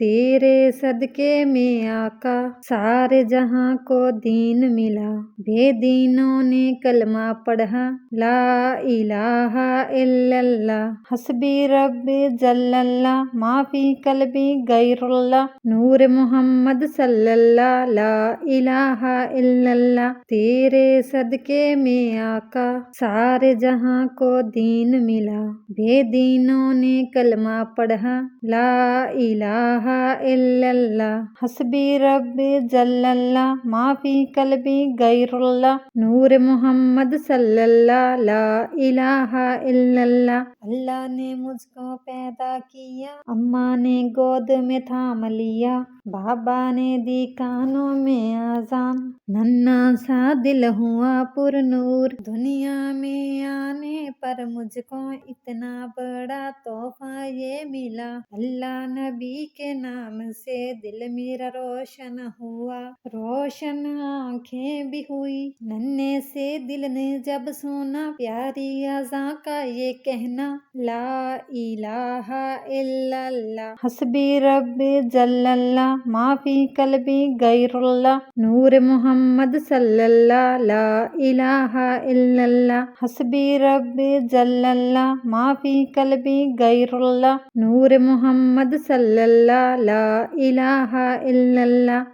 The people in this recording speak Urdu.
تیرے صدقے میں آقا سارے جہاں کو دین ملا، بے دینوں نے کلمہ پڑھا لا الہ الا اللہ، حسبی ربی جل اللہ، ما فی قلبی غیر اللہ، نور محمد صلی اللہ، لا الہ الا اللہ۔ تیرے صدقے میں آقا سارے جہاں کو دین ملا، بے دینوں نے کلمہ پڑھا لا الہ الا اللہ، حسبی ربی جل اللہ، ما فی قلبی غیر اللہ، نور محمد صلی اللہ، لا الہ الا اللہ۔ اللہ نے مجھ کو پیدا کیا، اماں نے گود میں تھام لیا، بابا نے دی کانوں میں اذان، ننھا سا دل ہوا پر نور، دنیا میں آنے پر مجھ کو اتنا بڑا تحفہ یہ ملا، اللہ نبی کے نام سے دل میرا روشن ہوا، روشن آنکھیں بھی ہوئی، ننھے سے دل نے جب سنا پیاری اذان کا یہ کہنا لا الہ الا اللہ، حسبی ربی جل اللہ، ما فی قلبی غیر اللہ، نور محمد صلی اللہ، لا الہ الا اللہ، حسبی ربی جل اللہ، ما فی قلبی غیر اللہ، نور محمد صلی اللہ، لا الہ الا اللہ۔